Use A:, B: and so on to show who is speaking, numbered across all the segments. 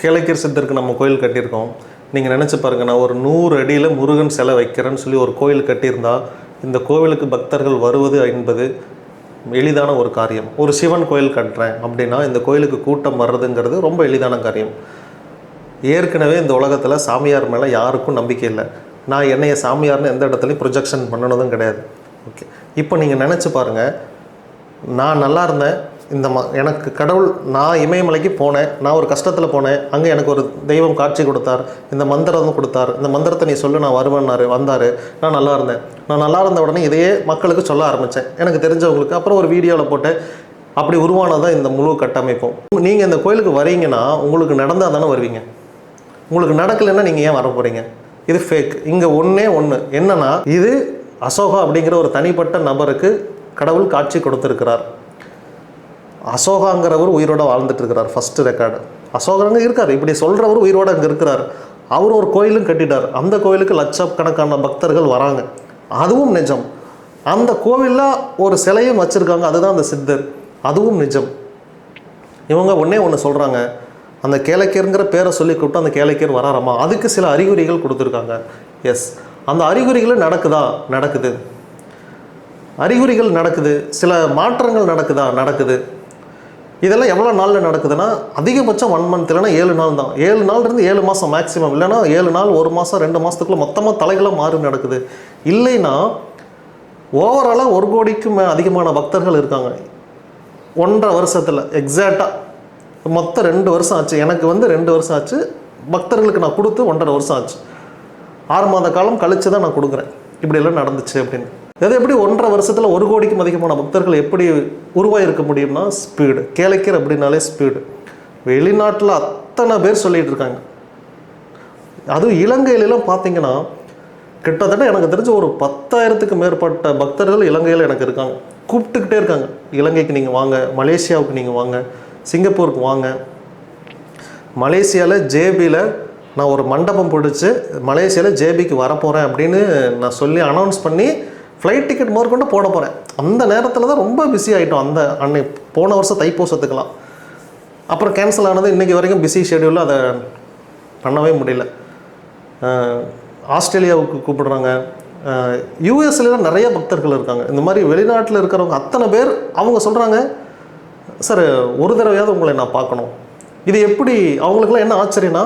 A: கேளக்கீர் சித்தருக்கு நம்ம கோயில் கட்டியிருக்கோம். நீங்கள் நினச்சி பாருங்கள், நான் ஒரு 100 அடியில் முருகன் சிலை வைக்கிறேன்னு சொல்லி ஒரு கோயில் கட்டியிருந்தா இந்த கோவிலுக்கு பக்தர்கள் வருவது என்பது எளிதான ஒரு காரியம். ஒரு சிவன் கோயில் கட்டுறேன் அப்படின்னா இந்த கோயிலுக்கு கூட்டம் வர்றதுங்கிறது ரொம்ப எளிதான காரியம். ஏற்கனவே இந்த உலகத்தில் சாமியார் மேலே யாருக்கும் நம்பிக்கை இல்லை. நான் என்னைய சாமியார்னு எந்த இடத்துலையும் ப்ரொஜெக்ஷன் பண்ணனதும் கிடையாது. ஓகே, இப்போ நீங்கள் நினச்சி பாருங்கள், நான் நல்லா இருந்தேன், எனக்கு கடவுள், நான் இமயமலைக்கு போனேன், நான் ஒரு கஷ்டத்தில் போனேன், அங்கே எனக்கு ஒரு தெய்வம் காட்சி கொடுத்தார், இந்த மந்திரம் கொடுத்தார், இந்த மந்திரத்தை நீ சொல்லு நான் வருவேன்னாரு, வந்தார், நான் நல்லா இருந்தேன். நான் நல்லா இருந்த உடனே இதையே மக்களுக்கு சொல்ல ஆரம்பித்தேன், எனக்கு தெரிஞ்சவங்களுக்கு. அப்புறம் ஒரு வீடியோவில் போட்டு அப்படி உருவானதான் இந்த முழு கட்டமைப்பும். நீங்கள் இந்த கோயிலுக்கு வரீங்கன்னா உங்களுக்கு நடந்தால் தானே வருவீங்க. உங்களுக்கு நடக்கலைன்னா நீங்கள் ஏன் வர போகிறீங்க? இது ஃபேக். இங்கே ஒன்றே ஒன்று என்னன்னா, இது அசோகா அப்படிங்கிற ஒரு தனிப்பட்ட நபருக்கு கடவுள் காட்சி கொடுத்துருக்கிறார். அசோகாங்கிறவர் உயிரோடு வாழ்ந்துட்டு இருக்கிறார். ஃபஸ்ட்டு ரெக்கார்டு அசோகாங்க இருக்கார். இப்படி சொல்கிறவர் உயிரோடு அங்கே இருக்கிறார். அவர் ஒரு கோயிலும் கட்டிட்டார். அந்த கோயிலுக்கு லட்சக்கணக்கான பக்தர்கள் வராங்க. அதுவும் நிஜம். அந்த கோவிலில் ஒரு சிலையும் வச்சுருக்காங்க, அதுதான் அந்த சித்தர். அதுவும் நிஜம். இவங்க ஒன்றே ஒன்று சொல்கிறாங்க, அந்த கேளக்கீர்ங்கிற பேரை சொல்லி கூப்பிட்டு அந்த கேளக்கீர் வராராமா, அதுக்கு சில அறிகுறிகள் கொடுத்துருக்காங்க. எஸ், அந்த அறிகுறிகள் நடக்குதா? நடக்குது. அறிகுறிகள் நடக்குது. சில மாற்றங்கள் நடக்குதா? நடக்குது. இதெல்லாம் எவ்வளோ நாளில் நடக்குதுன்னா, அதிகபட்சம் 1 month இல்லைனா 7 நாள் தான். 7 நாள்லேருந்து 7 மாதம் மேக்ஸிமம். இல்லைனா 7 நாள், 1 மாதம், 2 மாதத்துக்குள்ளே மொத்தமாக தலைகளாக மாறி நடக்குது. இல்லைன்னா ஓவராலாக 1 கோடிக்கும் அதிகமான பக்தர்கள் இருக்காங்க 1.5 வருஷத்தில். எக்ஸாக்டாக மொத்தம் 2 வருஷம் ஆச்சு. எனக்கு 2 வருஷம் ஆச்சு. பக்தர்களுக்கு நான் கொடுத்து 1.5 வருஷம் ஆச்சு. 6 மாத காலம் கழித்து தான் நான் கொடுக்குறேன். இப்படியெல்லாம் நடந்துச்சு அப்படின்னு. அது எப்படி 1.5 வருஷத்தில் 1 கோடிக்கும் அதிகமான பக்தர்கள் எப்படி உருவாயிருக்க முடியும்னா, ஸ்பீடு. கேளக்கீர் அப்படின்னாலே ஸ்பீடு. வெளிநாட்டில் அத்தனை பேர் சொல்லிகிட்டு இருக்காங்க. அதுவும் இலங்கையிலலாம் பார்த்தீங்கன்னா கிட்டத்தட்ட எனக்கு தெரிஞ்ச ஒரு 10,000க்கு மேற்பட்ட பக்தர்கள் இலங்கையில் எனக்கு இருக்காங்க. கூப்பிட்டுக்கிட்டே இருக்காங்க, இலங்கைக்கு நீங்கள் வாங்க, மலேசியாவுக்கு நீங்கள் வாங்க, சிங்கப்பூருக்கு வாங்க. மலேசியாவில் ஜேபியில் நான் ஒரு மண்டபம் பிடிச்சி மலேசியாவில் ஜேபிக்கு வரப்போகிறேன் அப்படின்னு நான் சொல்லி அனௌன்ஸ் பண்ணி ஃப்ளைட் டிக்கெட் முதற்கொண்டு போட போகிறேன். அந்த நேரத்தில் தான் ரொம்ப பிஸி ஆகிட்டோம். அன்னைக்கு போன வருஷம் தைப்பூசத்துக்கெலாம். அப்புறம் கேன்சல் ஆனது. இன்றைக்கி வரைக்கும் பிஸி ஷெடியூலில் அதை பண்ணவே முடியல. ஆஸ்திரேலியாவுக்கு கூப்பிடுறாங்க. யூஎஸ்லாம் நிறைய பக்தர்கள் இருக்காங்க. இந்த மாதிரி வெளிநாட்டில் இருக்கிறவங்க அத்தனை பேர் அவங்க சொல்கிறாங்க, சார் ஒரு தடவையாவது உங்களை நான் பார்க்கணும். இது எப்படி அவங்களுக்குலாம் என்ன ஆச்சரியன்னா,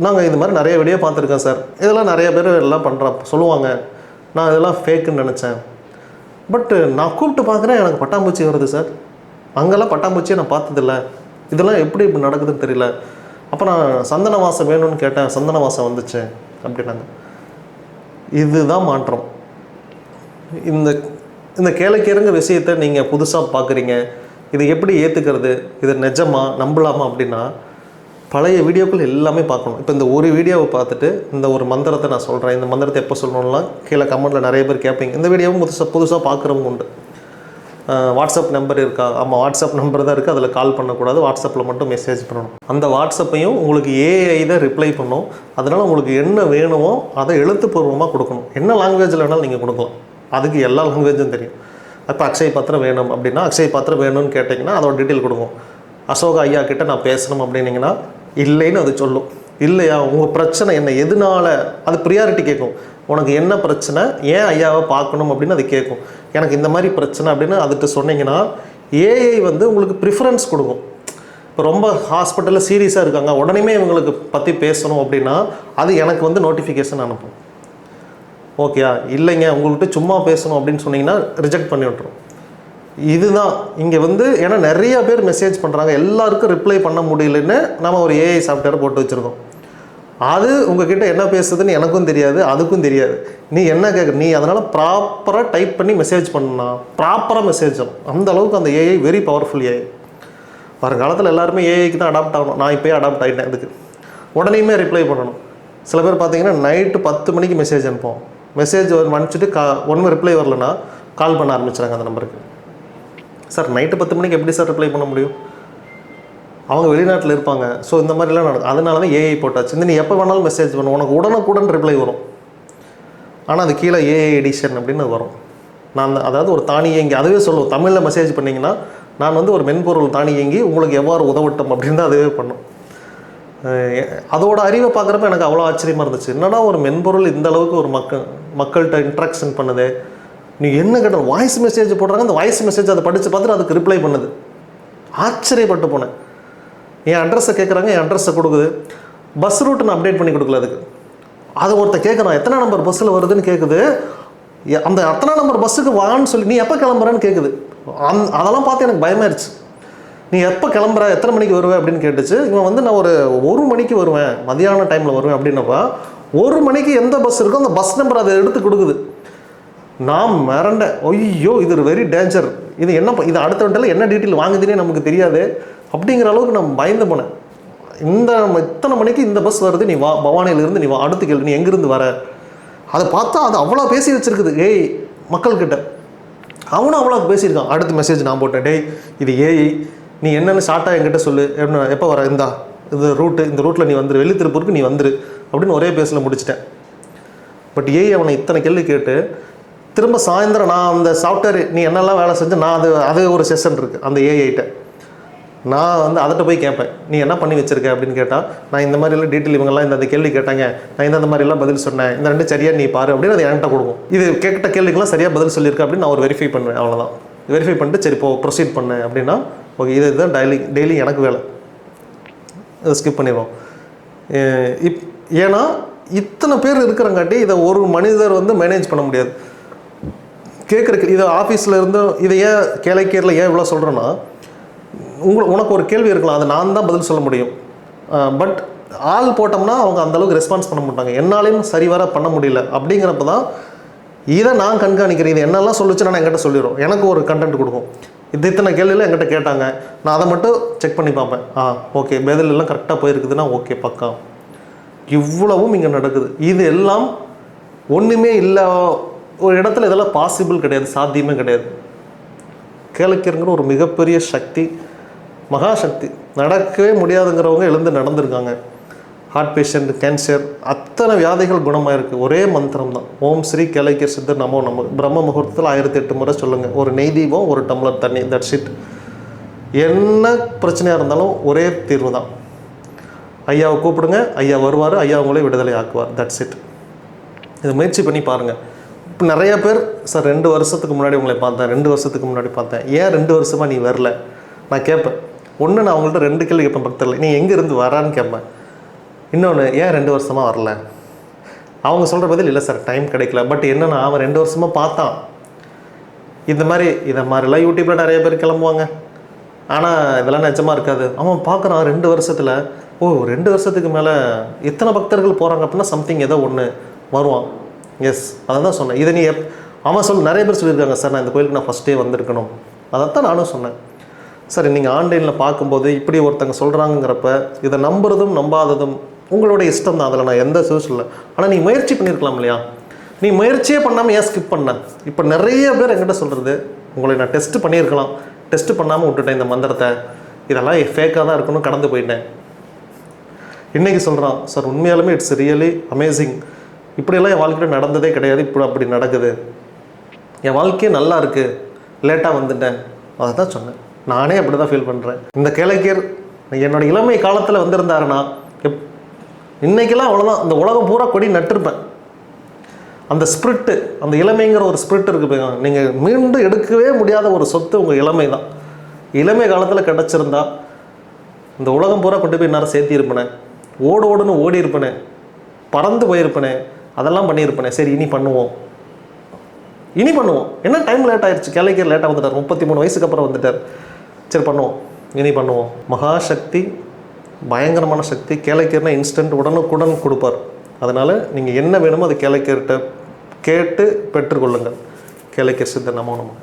A: நாங்கள் இது மாதிரி நிறைய வீடியோ பார்த்துருக்கேன் சார், இதெல்லாம் நிறைய பேர் எல்லாம் சொல்லுவாங்க, நான் இதெல்லாம் ஃபேக்குன்னு நினச்சேன். பட்டு நான் கூப்பிட்டு பார்க்குறேன், எனக்கு பட்டாம்பூச்சி வருது சார். அங்கெல்லாம் பட்டாம்பூச்சியை நான் பார்த்ததில்ல. இதெல்லாம் எப்படி இப்படி நடக்குதுன்னு தெரியல. அப்போ நான் சந்தன வாசம் வேணும்னு கேட்டேன், சந்தன வாசம் வந்துச்சு அப்படின்னாங்க. இதுதான் மாற்றம். இந்த கேளக்கீருங்க விஷயத்தை நீங்கள் புதுசாக பார்க்குறீங்க. இது எப்படி ஏற்றுக்கிறது? இது நிஜமா நம்பலாமா அப்படின்னா, பழைய வீடியோக்கள் எல்லாமே பார்க்கணும். இப்போ இந்த ஒரு வீடியோவை பார்த்துட்டு இந்த ஒரு மந்திரத்தை நான் சொல்கிறேன், இந்த மந்திரத்தை எப்போ சொல்லணும்லாம் கீழே கமெண்ட்டில் நிறைய பேர் கேட்பீங்க. இந்த வீடியோவும் புதுசாக பார்க்குறவங்க உண்டு. வாட்ஸ்அப் நம்பர் இருக்கா? ஆமாம், வாட்ஸ்அப் நம்பர் தான் இருக்குது. அதில் கால் பண்ணக்கூடாது, வாட்ஸ்அப்பில் மட்டும் மெசேஜ் பண்ணணும். அந்த வாட்ஸ்அப்பையும் உங்களுக்கு ஏஐ தான் ரிப்ளை பண்ணும். அதனால் உங்களுக்கு என்ன வேணுமோ அதை எழுத்துப்பூர்வமாக கொடுக்கணும். என்ன லாங்குவேஜில் வேணாலும் நீங்கள் கொடுக்கலாம். அதுக்கு எல்லா லாங்குவேஜும் தெரியும். இப்போ அக்ஷய் பாத்திரம் வேணும் அப்படின்னா, அக்ஷய் பாத்திரம் வேணும்னு கேட்டிங்கன்னா அதோட டீட்டெயில் கொடுக்கும். அசோகா ஐயா கிட்டே நான் பேசணும் அப்படின்னிங்கன்னா இல்லைன்னு அது சொல்லும். இல்லையா, உங்கள் பிரச்சனை என்ன, எதனால், அது ப்ரியாரிட்டி கேட்கும். உனக்கு என்ன பிரச்சனை, ஏன் ஐயாவை பார்க்கணும் அப்படின்னு அது கேட்கும். எனக்கு இந்த மாதிரி பிரச்சனை அப்படின்னு அதுட்டு சொன்னீங்கன்னா ஏஐ உங்களுக்கு ப்ரிஃபரன்ஸ் கொடுக்கும். இப்போ ரொம்ப ஹாஸ்பிட்டலில் சீரியஸாக இருக்காங்க, உடனே இவங்களுக்கு பற்றி பேசணும் அப்படின்னா அது எனக்கு நோட்டிஃபிகேஷன் அனுப்பும். ஓகேயா? இல்லைங்க உங்கள்கிட்ட சும்மா பேசணும் அப்படின்னு சொன்னீங்கன்னா ரிஜெக்ட் பண்ணி விட்டுரும். இதுதான் இங்கே ஏன்னா நிறைய பேர் மெசேஜ் பண்ணுறாங்க, எல்லாருக்கும் ரிப்ளை பண்ண முடியலன்னு நம்ம ஒரு ஏஐ சாஃப்ட்வேர் போட்டு வச்சுருக்கோம். அது உங்ககிட்ட என்ன பேசுதுன்னு எனக்கும் தெரியாது, அதுக்கும் தெரியாது. நீ என்ன கேட்குற, நீ அதனால் ப்ராப்பராக டைப் பண்ணி மெசேஜ் பண்ணா ப்ராப்பராக மெசேஜ் ஆகும். அந்த அளவுக்கு அந்த ஏஐ வெரி பவர்ஃபுல் ஏஐ. வருங்காலத்தில் எல்லாருமே ஏஐக்கு தான் அடாப்ட் ஆகணும். நான் இப்போயே அடாப்ட் ஆகிட்டேன். இதுக்கு உடனேயுமே ரிப்ளை பண்ணணும். சில பேர் பார்த்தீங்கன்னா நைட்டு 10 மணிக்கு மெசேஜ் அனுப்போம். மெசேஜ் அனுப்பிச்சிட்டு ஒன்றும் ரிப்ளை வரலன்னா கால் பண்ண ஆரம்பிச்சுறாங்க அந்த நம்பருக்கு. சார் நைட்டு 10 மணிக்கு எப்படி சார் ரிப்ளை பண்ண முடியும்? அவங்க வெளிநாட்டில் இருப்பாங்க. ஸோ இந்த மாதிரிலாம் நடக்கும். அதனால தான் ஏஐ போட்டாச்சு. இந்த நீ எப்போ வேணாலும் மெசேஜ் பண்ணும், உனக்கு உடனுக்குடன் ரிப்ளை வரும். ஆனால் அது கீழே ஏஐ எடிஷன் அப்படின்னு வரும். அதாவது ஒரு தானியங்கி அதுவே சொல்லுவோம். தமிழில் மெசேஜ் பண்ணிங்கன்னா நான் ஒரு மென்பொருள் தானியங்கி உங்களுக்கு எவ்வாறு உதவட்டும் அப்படின்னு தான் அதுவே பண்ணும். அதோட அறிவை பார்க்குறப்ப எனக்கு அவ்வளோ ஆச்சரியமாக இருந்துச்சு. என்னடா ஒரு மென்பொருள் இந்த அளவுக்கு ஒரு மக்கள்கிட்ட இன்ட்ராக்ஷன் பண்ணுது. நீ என்ன கேட்ட வாய்ஸ் மெசேஜ் போடுறாங்க, அந்த வாய்ஸ் மெசேஜ் அதை படித்து பார்த்துட்டு அதுக்கு ரிப்ளை பண்ணுது. ஆச்சரியப்பட்டு போனேன். என் அட்ரஸை கேட்குறாங்க, என் அட்ரஸை கொடுக்குது. பஸ் ரூட் நான் அப்டேட் பண்ணி கொடுக்கல அதுக்கு. அது ஒருத்தர் கேட்குறான், எத்தனை நம்பர் பஸ்ஸில் வருதுன்னு கேட்குது. அந்த அத்தனை நம்பர் பஸ்ஸுக்கு வான்னு சொல்லி நீ எப்போ கிளம்புறன்னு கேட்குது. அதெல்லாம் பார்த்து எனக்கு பயமாயிருச்சு. நீ எப்போ கிளம்புற, எத்தனை மணிக்கு வருவேன் அப்படின்னு கேட்டுச்சு. இவன் வந்து நான் ஒரு மணிக்கு வருவேன், மதியான டைமில் வருவேன் அப்படின்னப்பா 1 மணிக்கு எந்த பஸ் இருக்கோ அந்த பஸ் நம்பர் அதை எடுத்து கொடுக்குது. நான் மிரண்டேன். ஐயோ இது வெரி டேஞ்சர். இது என்ன, இது அடுத்த வண்டியில் என்ன டீட்டெயில் வாங்குதுன்னே நமக்கு தெரியாது அப்படிங்கிற அளவுக்கு நான் பயந்து போனேன். இத்தனை மணிக்கு இந்த பஸ் வருது, நீ வா, பவானியிலேருந்து நீ வா, அடுத்த கேள்வி நீ எங்கேருந்து வர. அதை பார்த்தா அது அவ்வளோ பேசி வச்சுருக்குது ஏய் மக்கள்கிட்ட. அவனும் அவ்வளோ பேசியிருக்கான். அடுத்த மெசேஜ் நான் போட்டேன், டேய் இது ஏஐ, நீ என்னென்னு ஷார்ட்டாக என்கிட்ட சொல்லு, எப்போ வர, இந்த ரூட்டில் நீ வந்துரு, வெள்ளி திருப்பூருக்கு நீ வந்துரு அப்படின்னு ஒரே பேஸில் முடிச்சிட்டேன். பட் ஏஐ அவனை இத்தனை கேள்வி கேட்டு திரும்ப சாயந்தரம் நான் அந்த சாஃப்ட்வேர் நீ என்னெல்லாம் வேலை செஞ்சு நான் அது ஒரு செஷன் இருக்குது அந்த ஏஐட்ட. நான் வந்து அதட்ட போய் கேட்பேன், நீ என்ன பண்ணி வச்சிருக்க அப்படின்னு கேட்டால், நான் இந்த மாதிரிலாம் டீட்டெயில் இவங்கெல்லாம் இந்த கேள்வி கேட்டாங்க, நான் இந்த மாதிரிலாம் பதில் சொன்னேன், இந்த 2 சரியாக நீ பாரு அப்படின்னு அது என்கிட்ட கொடுக்கும். இது கேட்ட கேள்விக்கெல்லாம் சரியாக பதில் சொல்லியிருக்கேன் அப்படின்னு நான் ஒரு வெரிஃபை பண்ணுவேன். அவ்வளோதான். வெரிஃபை பண்ணிட்டு சரி ப்ரொசீட் பண்ணேன் அப்படின்னா ஓகே, இதுதான் டெய்லி எனக்கு வேலை. இதை ஸ்கிப் பண்ணிடுவோம். ஏன்னா இத்தனை பேர் இருக்கிறங்காட்டி இதை ஒரு மனிதர் வந்து மேனேஜ் பண்ண முடியாது. கேட்குறக்கு இதை ஆஃபீஸில் இருந்து இதை ஏன் கேளைக்கேரில் ஏன் இவ்வளோ சொல்கிறேன்னா, உனக்கு ஒரு கேள்வி இருக்கலாம், அதை நான் தான் பதில் சொல்ல முடியும். பட் ஆள் போட்டோம்னா அவங்க அந்தளவுக்கு ரெஸ்பான்ஸ் பண்ண மாட்டாங்க. என்னாலையும் சரிவர பண்ண முடியல. அப்படிங்கிறப்ப தான் இதை நான் கண்காணிக்கிறேன். இது என்னெல்லாம் சொல்லிச்சு நான் என்கிட்ட சொல்லிடுறோம். எனக்கு ஒரு கண்டென்ட் கொடுக்கும். இத்தனை கேள்வியில் என்கிட்ட கேட்டாங்க, நான் அதை மட்டும் செக் பண்ணி பார்ப்பேன். ஓகே பதில் எல்லாம் கரெக்டாக போயிருக்குதுன்னா ஓகே பக்கா. இவ்வளவும் இங்கே நடக்குது. இது எல்லாம் ஒன்றுமே இல்லை ஒரு இடத்துல இதெல்லாம் பாசிபிள் கிடையாது, சாத்தியமே கிடையாது. கேளைக்கேறுங்கிற ஒரு மிகப்பெரிய சக்தி, மகாசக்தி. நடக்கவே முடியாதுங்கிறவங்க எழுந்து நடந்திருக்காங்க. ஹார்ட் பேஷண்ட், கேன்சர், அத்தனை வியாதிகள் குணமாயிருக்கு. ஒரே மந்திரம் தான், ஓம் ஸ்ரீ கேளைக்கேர் சித்தர் நமோ நம. பிரம்ம முகூர்த்தத்தில் 1008 முறை சொல்லுங்கள். ஒரு நெய் தீபம், ஒரு டம்ளர் தண்ணி, தட்ஸ் இட். என்ன பிரச்சனையாக இருந்தாலும் ஒரே தீர்வு தான். ஐயாவை கூப்பிடுங்க, ஐயா வருவார், ஐயா உங்களே விடுதலை ஆக்குவார். That's it. இதை முயற்சி பண்ணி பாருங்கள். இப்போ நிறைய பேர் சார் 2 வருஷத்துக்கு முன்னாடி உங்களை பார்த்தேன், 2 வருஷத்துக்கு முன்னாடி பார்த்தேன், ஏன் 2 வருஷமாக நீ வரல நான் கேட்பேன். ஒன்று நான் அவங்கள்ட்ட 2 கேள்வி கேட்பேன் பக்கத்தில், நீ எங்கேருந்து வரான்னு கேட்பேன். இன்னொன்று ஏன் 2 வருஷமாக வரல. அவங்க சொல்கிற பதில் இல்லை சார் டைம் கிடைக்கல. பட் என்னென்னா அவன் 2 வருஷமாக பார்த்தான். இதை மாதிரிலாம் யூடியூப்பில் நிறைய பேர் கிளம்புவாங்க. ஆனால் இதெல்லாம் நிஜமாக இருக்காது. அவன் பார்க்குறான் 2 வருஷத்தில், 2 வருஷத்துக்கு மேலே எத்தனை பக்தர்கள் போகிறாங்க அப்படின்னா சம்திங் ஏதோ ஒன்று வருவான். எஸ், அதை தான் சொன்னேன். இதை நீ அவன் நிறைய பேர் சொல்லியிருக்காங்க சார் நான் இந்த கோயிலுக்கு நான் ஃபஸ்ட்டே வந்திருக்கணும். அதைத்தான் நானும் சொன்னேன். சார் நீங்கள் ஆன்லைனில் பார்க்கும்போது இப்படி ஒருத்தங்க சொல்கிறாங்கிறப்ப இதை நம்புறதும் நம்பாததும் உங்களோட இஷ்டம் தான். அதில் நான் எந்த சூஸ் இல்லை. ஆனால் நீ முயற்சி பண்ணியிருக்கலாம் இல்லையா? நீ முயற்சியே பண்ணாமல் ஏன் ஸ்கிப் பண்ண? இப்போ நிறைய பேர் என்கிட்ட சொல்கிறது, உங்களை நான் டெஸ்ட்டு பண்ணியிருக்கலாம், டெஸ்ட்டு பண்ணாமல் விட்டுட்டேன் இந்த மந்திரத்தை, இதெல்லாம் ஃபேக்காக தான் இருக்கணும், கடந்து போயிட்டேன். இன்றைக்கி சொல்கிறான் சார் உண்மையாலுமே இட்ஸ் ரியலி அமேசிங், இப்படியெல்லாம் என் வாழ்க்கையில் நடந்ததே கிடையாது, இப்போ அப்படி நடக்குது, என் வாழ்க்கையே நல்லா இருக்குது, லேட்டாக வந்துட்டேன். அதை தான் சொன்னேன். நானே அப்படி தான் ஃபீல் பண்ணுறேன். இந்த கேளைக்கேர் என்னோடய இளமை காலத்தில் வந்திருந்தாருன்னா இன்றைக்கெல்லாம் அவ்வளோதான், இந்த உலகம் பூரா கொடி நட்டிருப்பேன். அந்த ஸ்பிரிட்டு, அந்த இளமைங்கிற ஒரு ஸ்பிரிட் இருக்குது. நீங்கள் மீண்டும் எடுக்கவே முடியாத ஒரு சொத்து உங்கள் இளமை தான். இளமை காலத்தில் கிடச்சிருந்தா இந்த உலகம் பூரா கொண்டு போய் நேரம் சேர்த்திருப்பேனே, ஓடுன்னு ஓடி இருப்பேனே, பறந்து போயிருப்பேனே, அதெல்லாம் பண்ணியிருப்பேனே. சரி இனி பண்ணுவோம் என்ன டைம் லேட் ஆயிடுச்சு, கேளைக்கேர் லேட்டாக வந்துட்டார், 33 வயசுக்கு அப்புறம் வந்துட்டார். சரி பண்ணுவோம், இனி பண்ணுவோம். மகாசக்தி, பயங்கரமான சக்தி. கேளைக்கேர்னா இன்ஸ்டன்ட், உடனுக்குடன் கொடுப்பார். அதனால் நீங்கள் என்ன வேணுமோ அது கேளைக்கேர்கிட்ட கேட்டு பெற்றுக்கொள்ளுங்கள். கேளைக்கேர் சித்தர் நமோ நம.